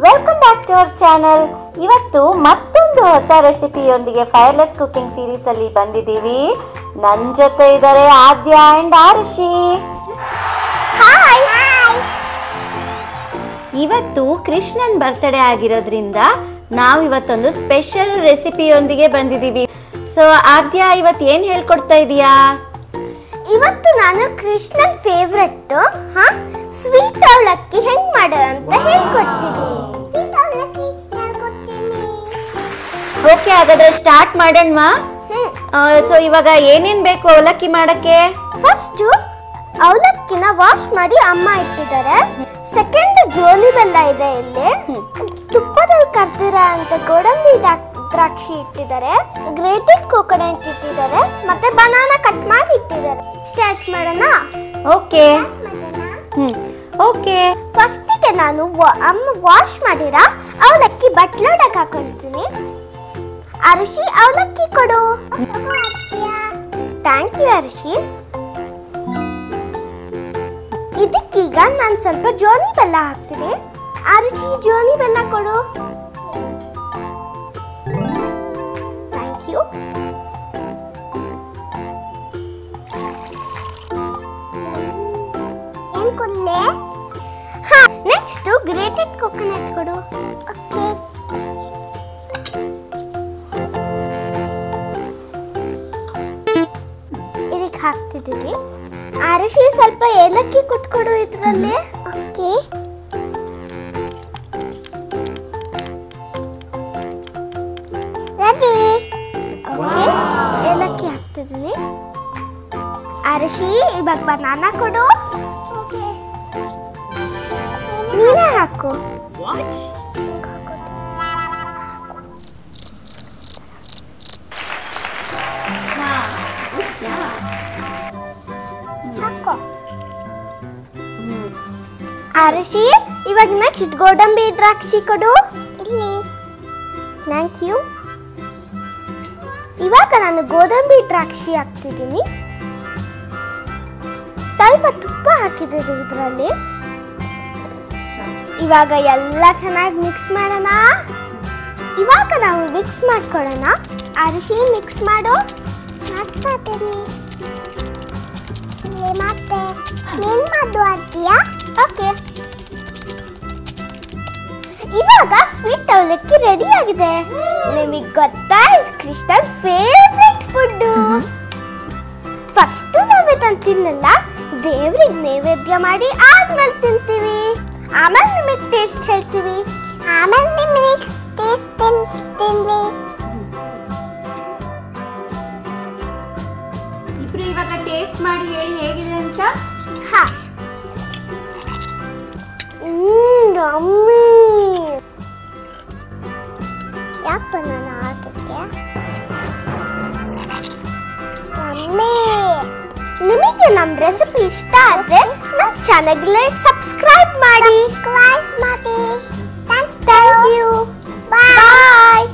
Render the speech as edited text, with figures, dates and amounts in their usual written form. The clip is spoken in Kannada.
Welcome back to our channel. ಇವತ್ತು ಮತ್ತೊಂದು ಹೊಸ ರೆಸಿಪಿಯೊಂದಿಗೆ ಫೈರ್ಲೆಸ್ ಕುಕಿಂಗ್ ಸೀರೀಸ್ ಅಲ್ಲಿ ಬಂದಿದ್ದೀವಿ. ನನ್ನ ಜೊತೆ ಇದ್ದಾರೆ ಆದ್ಯ ಅಂಡ್ ಆರುಷಿ. ಹಾಯ್. ಇವತ್ತು ಕೃಷ್ಣನ್ ಬರ್ತ್ಡೇ ಆಗಿರೋದ್ರಿಂದ ನಾವು ಇವತ್ತೊಂದು ಸ್ಪೆಷಲ್ ರೆಸಿಪಿಯೊಂದಿಗೆ ಬಂದಿದ್ದೀವಿ. ಸೊ ಆದ್ಯ, ಇವತ್ತು ಏನು ಹೇಳ್ಕೊಡ್ತಾ ಇದೀಯಾ? ಇವತ್ತು ನಾನು ಕೃಷ್ಣನ್ ಫೇವ್ರೆಟ್ ಸ್ವೀಟ್ ಅವಲಕ್ಕಿ ಹೆಂಗ್ ಮಾಡೋದು ಅಂತ ಹೇಳ್ಕೊಡ್ತಿದ್ದೀನಿ. ಓಕೆ, ಹಾಗಾದ್ರೆ ಸ್ಟಾರ್ಟ್ ಮಾಡೋಣ. ಸೊ ಇವಾಗ ಏನೇನ್ ಬೇಕು ಅವಲಕ್ಕಿ ಮಾಡಕ್ಕೆ? ಫಸ್ಟ್ ಅವಲಕ್ಕಿನ ವಾಶ್ ಮಾಡಿ ಅಮ್ಮ ಇಟ್ಟಿದ್ದಾರೆ. ಸೆಕೆಂಡ್ ಜೋನಿ ಬೆಲ್ಲ ಇದೆ ಇಲ್ಲಿ. ತುಪ್ಪದಲ್ಲಿ ಕರ್ದಿರ ಅಂತ ಗೋಡಂಬಿ ದ್ರಾಕ್ಷಿ ಇಟ್ಟಿದ್ದಾರೆ. ಗ್ರೇಟೆಡ್ ಕೋಕೋನಟ್ ಇಟ್ಟಿದ್ದಾರೆ. ಮತ್ತೆ ಬನಾನಾ ಕಟ್ ಮಾಡಿ ಇಟ್ಟಿದ್ದಾರೆ. ಸ್ಟಾರ್ಟ್ ಮಾಡೋಣ. Okay okay. ಫಸ್ಟಿಗೆ ನಾನು ಅಮ್ಮ ವಾಶ್ ಮಾಡಿರೋ ಅವಲಕ್ಕಿ ಬಟ್ಲೊಳಗೆ ಹಾಕೊಳ್ತೀನಿ. ಅರುಷಿ, ಅವಲಕ್ಕಿ ಕೊಡು. Thank you Arushi. ಇದಕ್ಕೀಗ ನಾನು ಸ್ವಲ್ಪ ಜೋನಿ ಬೆಲ್ಲ ಹಾಕ್ತೀನಿ. ಅರುಷಿ, ಜೋನಿ ಬೆಲ್ಲ ಕೊಡು. Thank you. ಏನ್ ಕೊಡ್ಲೆ? ಹಾ, ನೆಕ್ಸ್ಟ್ ಗ್ರೇಟೆಡ್ ಕೋಕೋನಟ್ ಕೊಡು. ಓಕೆ. ಇದಕ್ಕೆ ಹಾಕ್ತಿದ್ದೀವಿ. ಅರಶಿ, ಸ್ವಲ್ಪ ಏಲಕ್ಕಿ ಕೊಟ್ಕೊಡು ಇದರಲ್ಲಿ. ಓಕೆ. ರೆಡಿ. ಓಕೆ, ಏಲಕ್ಕಿ ಹಾಕ್ತಿದ್ದೀನಿ. ಅರಶಿ, ಇವಾಗ ಬನಾನಾ ಕೊಡು. ಓಕೆ, ನೀನೇ ಹಾಕು. ಹಾಕೋ. ಅರಶಿ, ಇವಾಗ ನೆಕ್ಸ್ಟ್ ಗೋಡಂಬಿ ದ್ರಾಕ್ಷಿ ಕೊಡು. ಇಲ್ಲಿ. Thank you. ಇವಾಗ ನಾನು ಗೋಡಂಬಿ ದ್ರಾಕ್ಷಿ ಹಾಕ್ತಿದ್ದೀನಿ. ಸ್ವಲ್ಪ ತುಪ್ಪ ಹಾಕಿದ್ದೀನಿ ಇದರಲ್ಲಿ. ಇವಾಗ ಎಲ್ಲ ಚೆನ್ನಾಗಿ ಮಿಕ್ಸ್ ಮಾಡೋಣ. ಇವಾಗ ನಾವು ಮಿಕ್ಸ್ ಮಾಡ್ಕೊಳ್ಳೋಣ. ಅರಿಶಿ, ಮಿಕ್ಸ್ ಮಾಡು. ಮಾಡ್ತೀನಿ. ಮತ್ತೆ ನೀನು ಮಾಡು ಅಂತೀಯಾ? ಓಕೆ. ಇವಾಗ ಸ್ವೀಟ್ ಅವಲಕ್ಕಿ ರೆಡಿ ಆಗಿದೆ. ನಿಮಗೆ ಗೊತ್ತಾ, ಇದು ಕೃಷ್ಣನ್ ಫೇವ್ರೆಟ್ ಫುಡ್. ಫಸ್ಟ್ ನಾವು ಇದನ್ನು ತಿನ್ನಲ್ಲ, ದೇವ್ರಿಗೆ ನೈವೇದ್ಯ ಮಾಡಿ ಆದ್ಮೇಲೆ ತಿಂತೀವಿ. ಆಮೇಲೆ ನಿಮಗೆ ಟೇಸ್ಟ್ ಹೇಳ್ತೀವಿ. ಆಮೇಲೆ ನಿಮಗೆ ಟೇಸ್ಟ್ ತಿನ್ನಿ. ಇಬ್ರು ಇವಾಗ ಟೇಸ್ಟ್ ಮಾಡಿ ಹೇಳಿ ಹೇಗಿದೆ ಅಂತ. ಹಾ. ಯಾಕೆ ನಾನು ಆಟಕ್ಕೆ ನಿಮಗೆ ನಮ್ಮ ರೆಸಿಪಿ ಇಷ್ಟ ಆದ್ರೆ ನಮ್ಮ ಚಾನೆಲ್ಗೆ ಸಬ್ಸ್ಕ್ರೈಬ್ ಮಾಡಿ. Thank you. ಬಾಯ್.